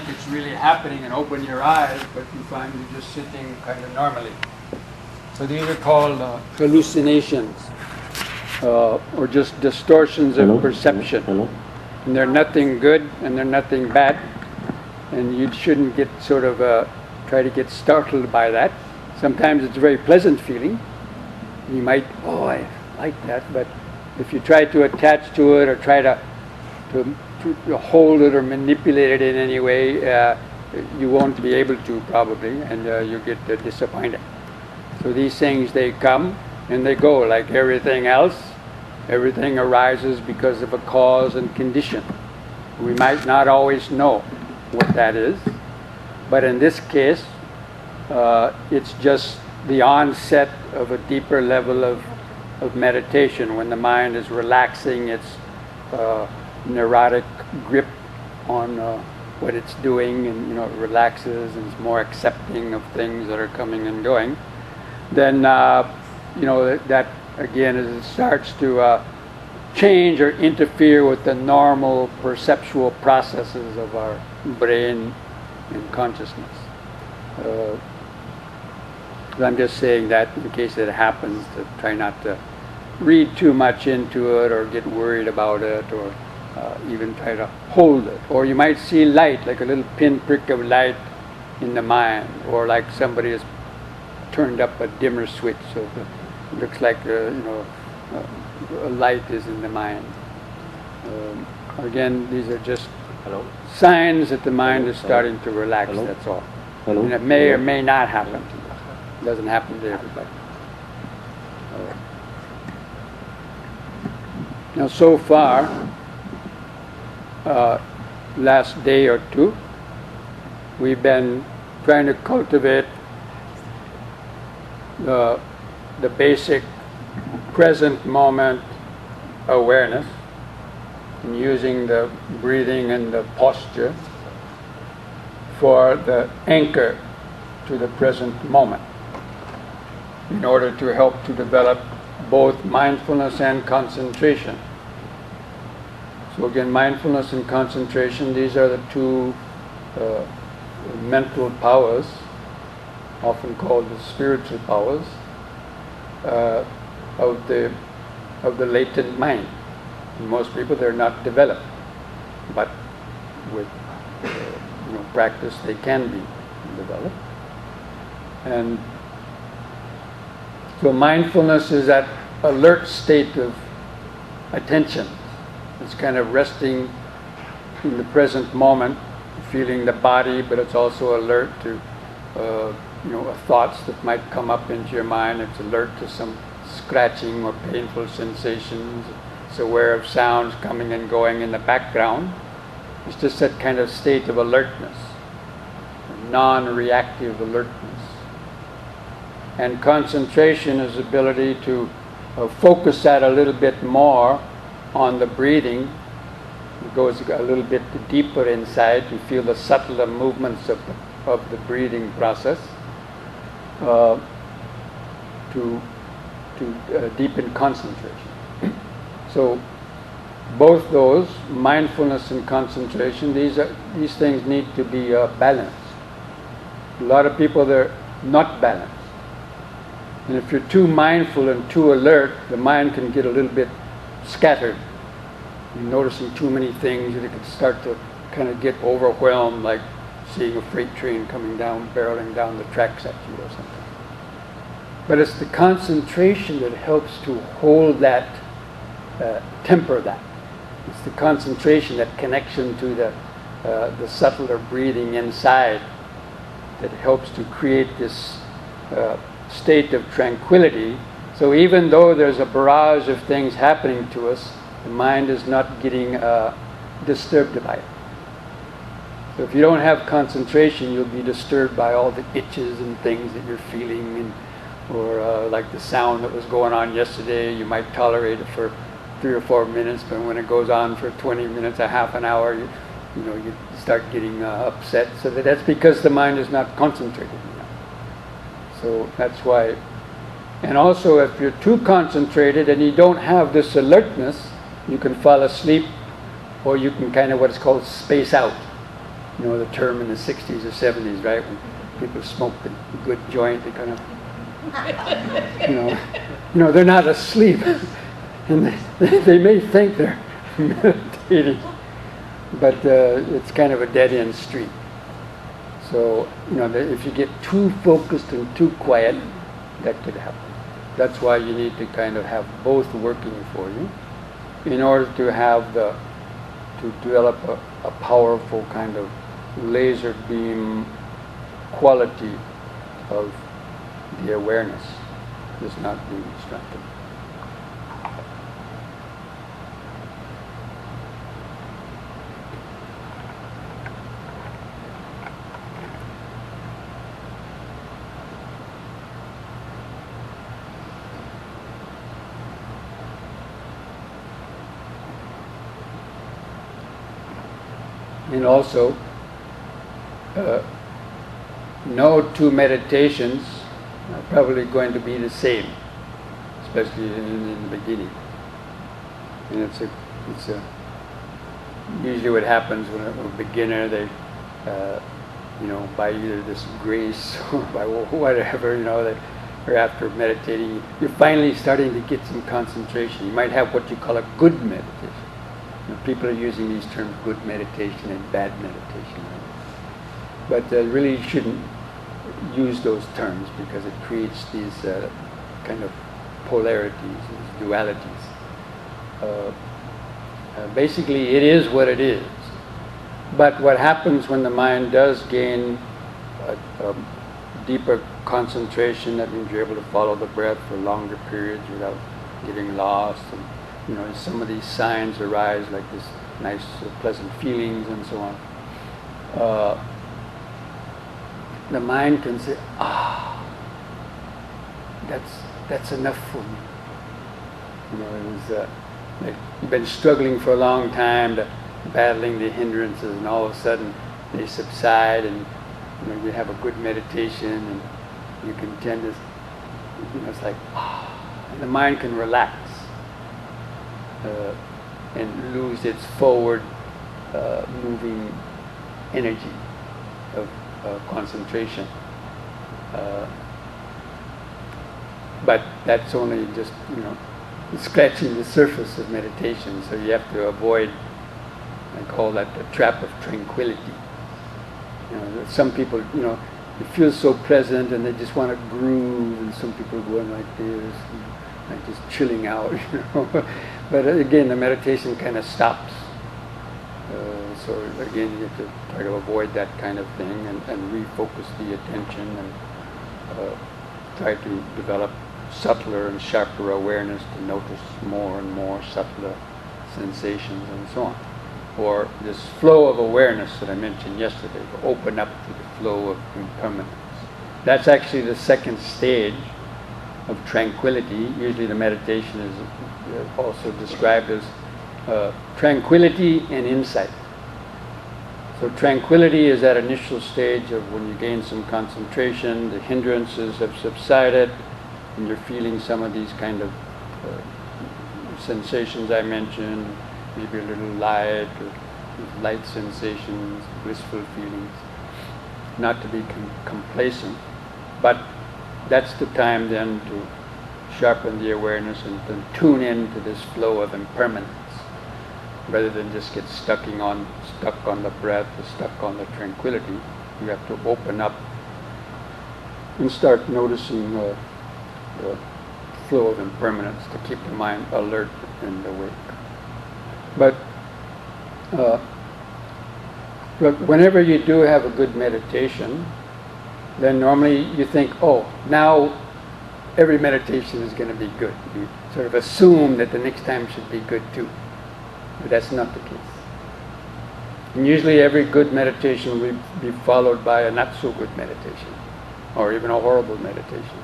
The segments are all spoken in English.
think it's really happening and open your eyes, but you find you're just sitting kind of normally. So these are called hallucinations, or just distortions of perception. And they're nothing good and they're nothing bad, and you shouldn't get sort of try to get startled by that. Sometimes it's a very pleasant feeling. You might, I like that, but if you try to attach to it or try to hold it or manipulate it in any way, you won't be able to probably, and you get disappointed. So these things, they come and they go like everything else. Everything arises because of a cause and condition. We might not always know what that is, but in this case, it's just the onset of a deeper level of meditation when the mind is relaxing its neurotic grip on what it's doing, and it relaxes and is more accepting of things that are coming and going. Then that again, as it starts to change or interfere with the normal perceptual processes of our brain and consciousness. I'm just saying that in case it happens, to try not to read too much into it or get worried about it, or even try to hold it. Or you might see light, like a little pinprick of light in the mind, or like somebody has turned up a dimmer switch, so it looks like a light is in the mind. Again, these are just signs that the mind is starting to relax. That's all. And it may or may not happen. It doesn't happen to everybody. Now, so far, last day or two, we've been trying to cultivate the basic present moment awareness, and using the breathing and the posture for the anchor to the present moment, in order to help to develop both mindfulness and concentration. So again, mindfulness and concentration, these are the two mental powers, often called the spiritual powers, of the latent mind. In most people, they're not developed, but with practice, they can be developed. And so mindfulness is that alert state of attention. It's kind of resting in the present moment, feeling the body, but it's also alert to thoughts that might come up into your mind. It's alert to some scratching or painful sensations. It's aware of sounds coming and going in the background. It's just that kind of state of alertness, non-reactive alertness. And concentration is the ability to focus that a little bit more on the breathing. It goes a little bit deeper inside to feel the subtler movements of the breathing process, to deepen concentration. So both those, mindfulness and concentration, these things need to be balanced. A lot of people, they're not balanced. And if you're too mindful and too alert, the mind can get a little bit scattered. You're noticing too many things, and it can start to kind of get overwhelmed, like seeing a freight train coming down, barreling down the tracks at you or something. But it's the concentration that helps to hold that, temper that. It's the concentration, that connection to the subtler breathing inside, that helps to create this state of tranquility. So even though there's a barrage of things happening to us, the mind is not getting disturbed by it. So if you don't have concentration, you'll be disturbed by all the itches and things that you're feeling, or like the sound that was going on yesterday. You might tolerate it for 3 or 4 minutes, but when it goes on for 20 minutes, a half an hour, you start getting upset. So that's because the mind is not concentrated enough. So that's why. And also, if you're too concentrated and you don't have this alertness, you can fall asleep, or you can kind of what's called space out. You know the term in the 60s or 70s, right? When people smoked a good joint, they kind of, they're not asleep. And they may think they're meditating, but it's kind of a dead-end street. So, if you get too focused and too quiet, that could happen. That's why you need to kind of have both working for you in order to have to develop a powerful kind of laser beam quality of the awareness is not being distracted. And also, no two meditations are probably going to be the same, especially in the beginning. And it's usually what happens when a beginner, they, by either this grace or by whatever, or after meditating, you're finally starting to get some concentration. You might have what you call a good meditation. People are using these terms, good meditation and bad meditation. But really you shouldn't use those terms because it creates these kind of polarities, these dualities. Basically, it is what it is. But what happens when the mind does gain a deeper concentration, that means you're able to follow the breath for longer periods without getting lost, and some of these signs arise, like this nice, pleasant feelings and so on. The mind can say, that's enough for me. It was like you've been struggling for a long time, battling the hindrances, and all of a sudden they subside, and you have a good meditation, and you can tend to, it's like, and the mind can relax. And lose its forward moving energy of concentration. But that's only just, scratching the surface of meditation, so you have to avoid, I call that the trap of tranquility. Some people, it feels so pleasant and they just want to groove, and some people go in like this, like just chilling out, But again, the meditation kind of stops. So again, you have to try to avoid that kind of thing and refocus the attention and try to develop subtler and sharper awareness to notice more and more subtler sensations and so on. Or this flow of awareness that I mentioned yesterday, to open up to the flow of impermanence. That's actually the second stage of tranquility. Usually the meditation is also described as tranquility and insight. So tranquility is that initial stage of when you gain some concentration, the hindrances have subsided, and you're feeling some of these kind of sensations I mentioned, maybe a little light, or light sensations, blissful feelings. Not to be complacent, but that's the time then to sharpen the awareness and then tune in to this flow of impermanence, rather than just get stuck on the breath or stuck on the tranquility. You have to open up and start noticing the flow of impermanence to keep the mind alert and awake. But look, whenever you do have a good meditation, then normally you think, now every meditation is going to be good. You sort of assume that the next time should be good too. But that's not the case. And usually every good meditation will be followed by a not so good meditation, or even a horrible meditation.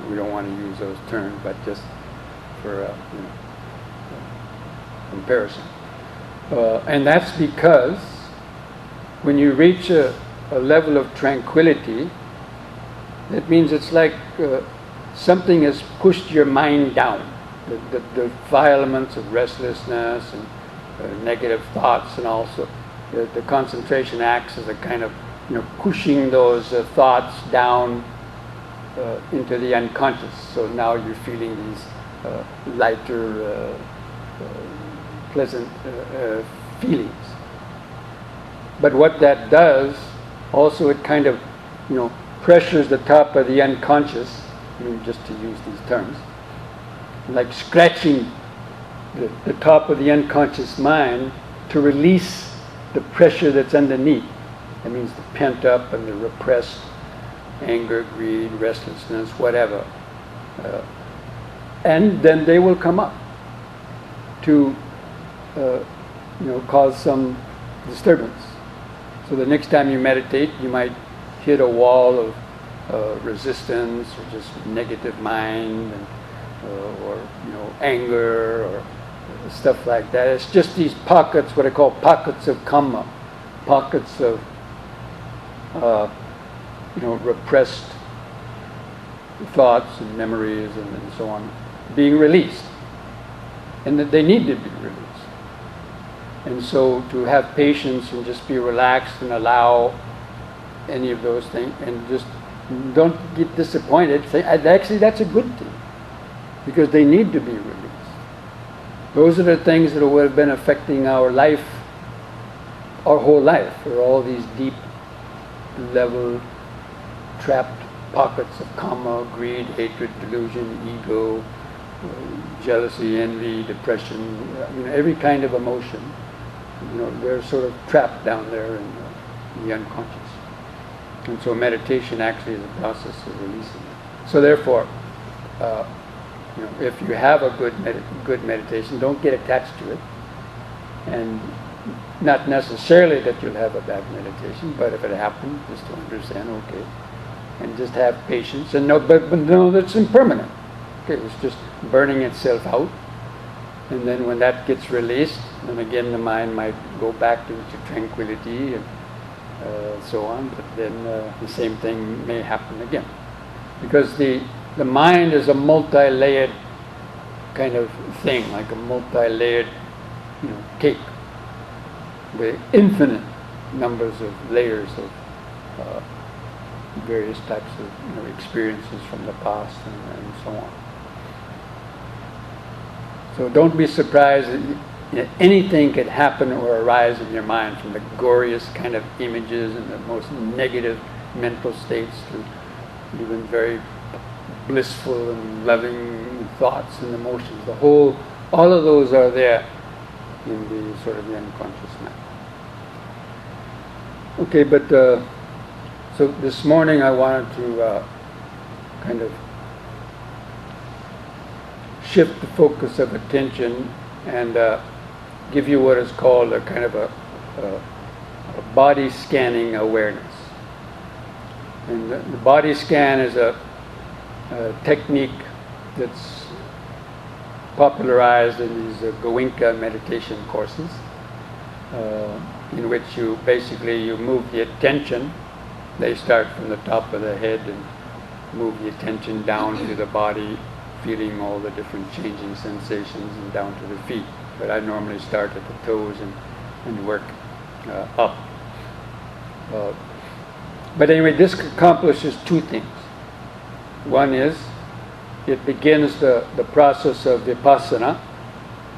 We don't want to use those terms, but just for comparison. And that's because when you reach a level of tranquility, that means it's like something has pushed your mind down. The defilements of restlessness and negative thoughts and also the concentration acts as a kind of, pushing those thoughts down into the unconscious. So now you're feeling these lighter, pleasant feelings. But what that does, also it kind of, pressures the top of the unconscious, just to use these terms, like scratching the top of the unconscious mind to release the pressure that's underneath. That means the pent up and the repressed anger, greed, restlessness, whatever. And then they will come up to, cause some disturbance. So the next time you meditate, you might hit a wall of resistance, or just negative mind, and, or anger, or stuff like that. It's just these pockets, what I call pockets of karma, pockets of repressed thoughts and memories and so on, being released, and that they need to be released. And so to have patience and just be relaxed and allow any of those things, and just don't get disappointed. Say, actually, that's a good thing, because they need to be released. Those are the things that have been affecting our life, our whole life, are all these deep level trapped pockets of karma, greed, hatred, delusion, ego, jealousy, envy, depression, every kind of emotion. They're sort of trapped down there in the unconscious. And so meditation actually is a process of releasing it. So therefore, if you have a good meditation, don't get attached to it. And not necessarily that you'll have a bad meditation, but if it happens, just to understand, okay, and just have patience, and but know that it's impermanent. Okay, it's just burning itself out, and then when that gets released, then again the mind might go back into tranquility and so on. But then the same thing may happen again, because the mind is a multi-layered kind of thing, like a multi-layered, cake, with infinite numbers of layers of various types of experiences from the past and so on. So don't be surprised that anything could happen or arise in your mind, from the goriest kind of images and the most negative mental states to even very blissful and loving thoughts and emotions. All of those are there in the sort of the unconscious mind. Okay, but so this morning I wanted to kind of shift the focus of attention and give you what is called a kind of a body scanning awareness. And the body scan is a technique that's popularized in these Goenka meditation courses, in which you move the attention. They start from the top of the head and move the attention down to the body, feeling all the different changing sensations, and down to the feet. But I normally start at the toes and work up. But anyway, this accomplishes two things. One is, it begins the process of vipassana,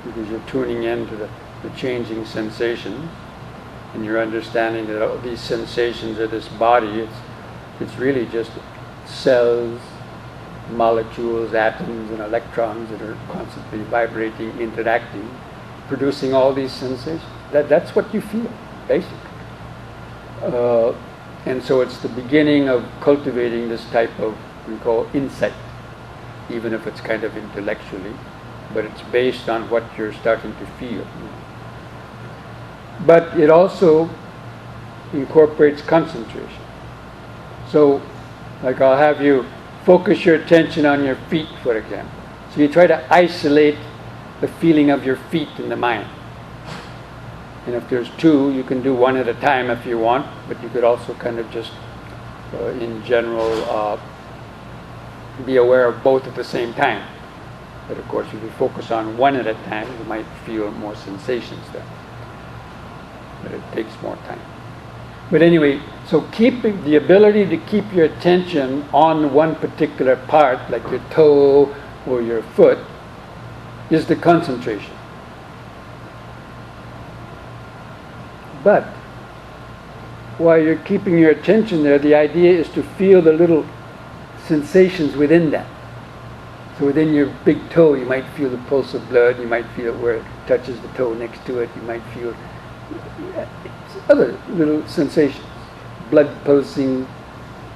because you're tuning into the changing sensations, and you're understanding that all these sensations of this body, it's really just cells, molecules, atoms, and electrons that are constantly vibrating, interacting, producing all these sensations. That's what you feel, basically. And so it's the beginning of cultivating this type of, we call, insight, even if it's kind of intellectually, but it's based on what you're starting to feel. But it also incorporates concentration. So, like, I'll have you focus your attention on your feet, for example. So you try to isolate the feeling of your feet in the mind. And if there's two, you can do one at a time if you want, but you could also kind of just, in general, be aware of both at the same time. But of course, if you focus on one at a time, you might feel more sensations there. but it takes more time. But anyway, so keeping the ability to keep your attention on one particular part, like your toe or your foot, is the concentration. But while you're keeping your attention there, the idea is to feel the little sensations within that. So within your big toe, you might feel the pulse of blood, you might feel it where it touches the toe next to it, you might feel other little sensations, blood pulsing,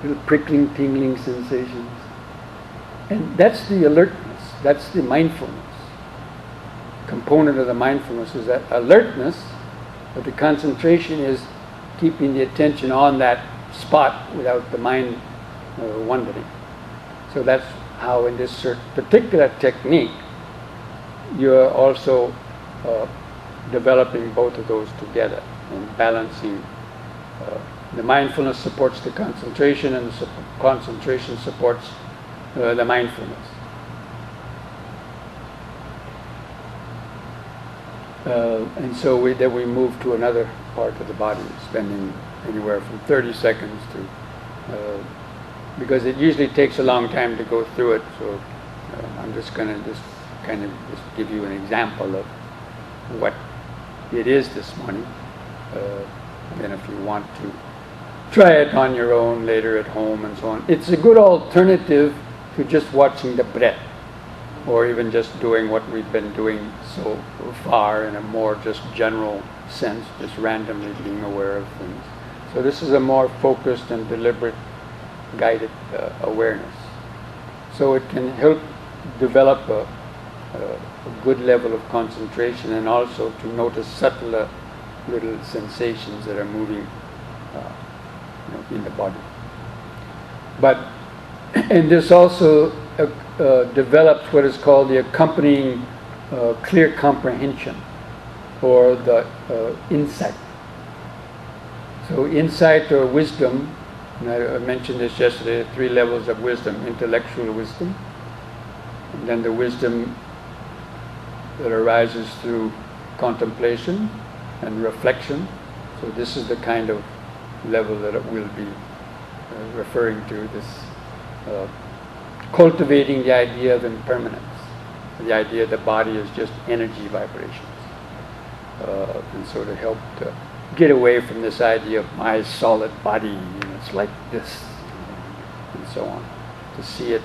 little prickling, tingling sensations. And that's the alertness, that's the mindfulness. Component of the mindfulness is that alertness, but the concentration is keeping the attention on that spot without the mind wandering. So that's how in this particular technique you're also developing both of those together and balancing. The mindfulness supports the concentration, and the concentration supports the mindfulness. And so then we move to another part of the body, spending anywhere from 30 seconds to, because it usually takes a long time to go through it, so I'm just going to just give you an example of what it is this morning. And then if you want to try it on your own later at home and so on, it's a good alternative to just watching the breath, or even just doing what we've been doing so far in a more just general sense, just randomly being aware of things. So this is a more focused and deliberate, guided awareness. So it can help develop a good level of concentration, and also to notice subtler little sensations that are moving in the body. But, and this also develops what is called the accompanying clear comprehension, or the insight. So insight or wisdom, and I mentioned this yesterday, 3 levels of wisdom: intellectual wisdom, and then the wisdom that arises through contemplation and reflection. So this is the kind of level that it will be referring to, this cultivating the idea of impermanence, the idea the body is just energy vibrations. And so to help to get away from this idea of my solid body, it's like this, and so on. To see it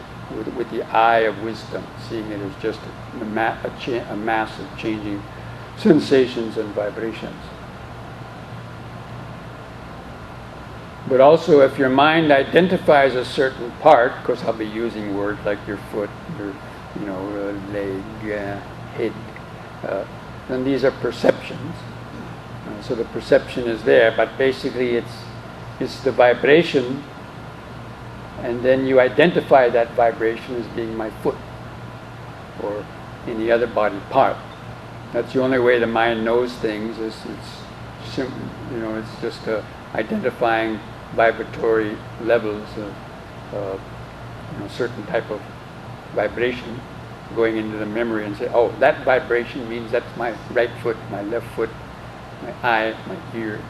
with the eye of wisdom, seeing it as just a mass of changing sensations and vibrations. But also, if your mind identifies a certain part, of course I'll be using words like your foot, your leg, head, then these are perceptions. So the perception is there, but basically it's the vibration, and then you identify that vibration as being my foot or any other body part. That's the only way the mind knows things. It's just identifying vibratory levels of certain type of vibration, going into the memory and say, oh, that vibration means that's my right foot, my left foot, my eye, my ear.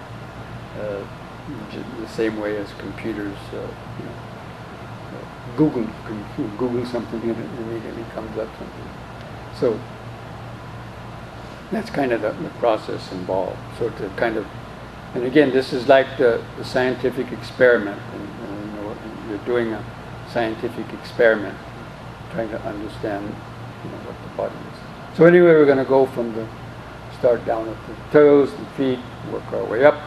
The same way as computers, Google something and it immediately comes up something. So that's kind of the process involved. So to kind of, and again, this is like the scientific experiment. And you're doing a scientific experiment, trying to understand what the body is. So anyway, we're going to go from start down at the toes and feet, work our way up.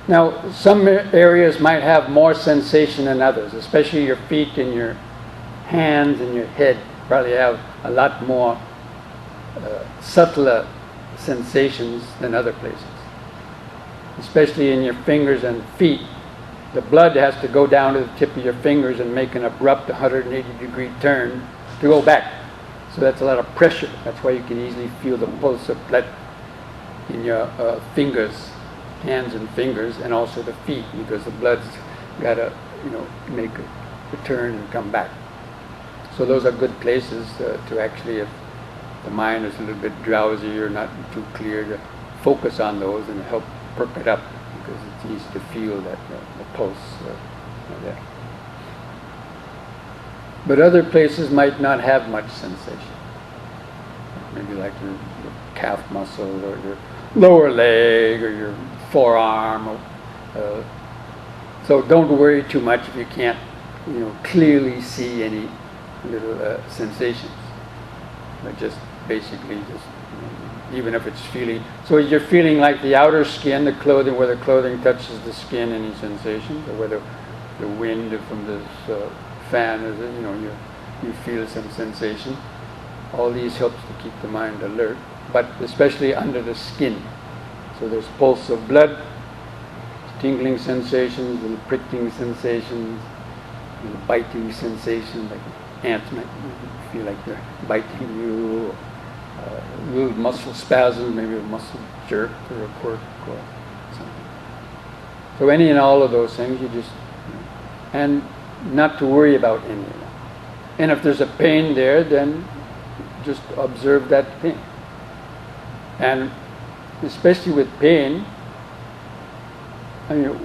Now, some areas might have more sensation than others, especially your feet and your hands and your head probably have a lot more subtler sensations than other places. Especially in your fingers and feet, the blood has to go down to the tip of your fingers and make an abrupt 180-degree turn to go back. So that's a lot of pressure. That's why you can easily feel the pulse of blood in your fingers, hands and fingers, and also the feet, because the blood's got to, make a turn and come back. So those are good places to actually, if the mind is a little bit drowsy or not too clear, to focus on those and help perk it up because it's easy to feel that the pulse there. But other places might not have much sensation. Maybe like your calf muscle or your lower leg or your forearm. So don't worry too much if you can't, clearly see any little sensations. But just basically even if it's feeling. So you're feeling like the outer skin, the clothing, where the clothing touches the skin, any sensations, or whether the wind from this fan is, you feel some sensation. All these helps to keep the mind alert, but especially under the skin. So there's pulse of blood, tingling sensations, little pricking sensations, little biting sensations, like ants might feel like they're biting you, little muscle spasm, maybe a muscle jerk or a quirk or something. So any and all of those things, you just, and not to worry about any of them. And if there's a pain there, then just observe that pain. And especially with pain,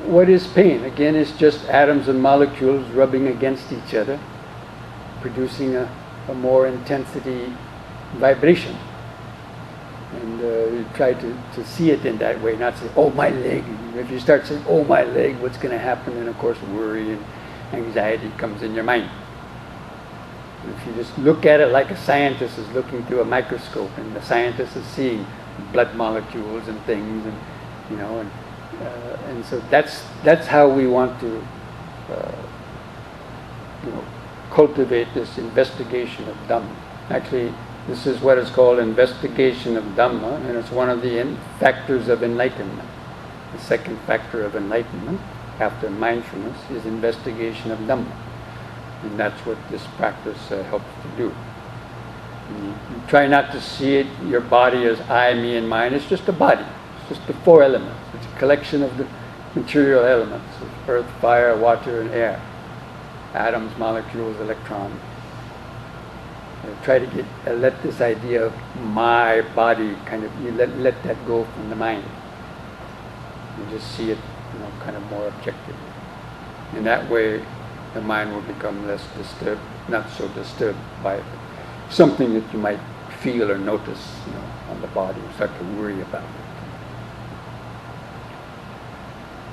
what is pain? Again, it's just atoms and molecules rubbing against each other, producing a more intensity vibration. And you try to see it in that way, not say, oh, my leg. If you start saying, oh, my leg, what's going to happen? Then, of course, worry and anxiety comes in your mind. If you just look at it like a scientist is looking through a microscope, and the scientist is seeing blood molecules and things, and and so that's how we want to cultivate this investigation of Dhamma. Actually, this is what is called investigation of Dhamma, and it's one of the factors of enlightenment. The second factor of enlightenment, after mindfulness, is investigation of Dhamma. And that's what this practice helps to do. You try not to see it, your body as I, me, and mine. It's just a body. It's just the four elements. It's a collection of the material elements of earth, fire, water, and air. Atoms, molecules, electrons. Try to let this idea of my body you let that go from the mind. You just see it, kind of more objectively. In that way, the mind will become less disturbed, not so disturbed by something that you might feel or notice, on the body. You start to worry about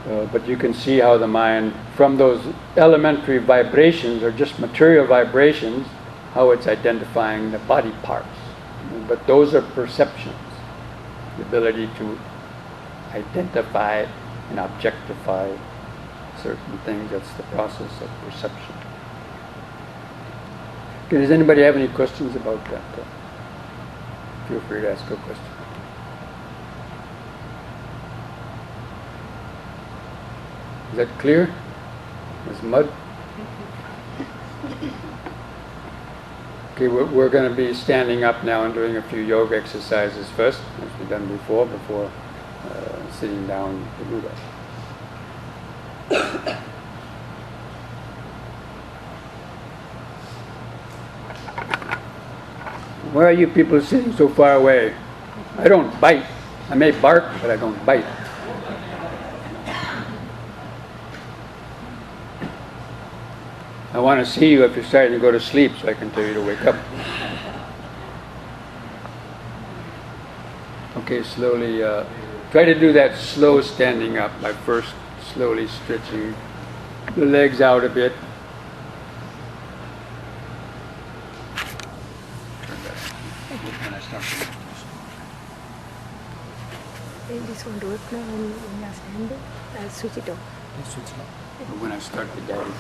it. But you can see how the mind, from those elementary vibrations, or just material vibrations, how it's identifying the body parts. But those are perceptions. The ability to identify and objectify certain things, that's the process of perception. Okay, does anybody have any questions about that? Feel free to ask a question. Is that clear? There's mud? Okay, we're going to be standing up now and doing a few yoga exercises first, as we've done before sitting down to do that. Why are you people sitting so far away? I don't bite. I may bark, but I don't bite. I want to see you if you're starting to go to sleep so I can tell you to wake up. Okay, slowly, try to do that slow standing up by first slowly stretching the legs out a bit. This one do it now when you stand, I'll switch it off. When I start the guiding.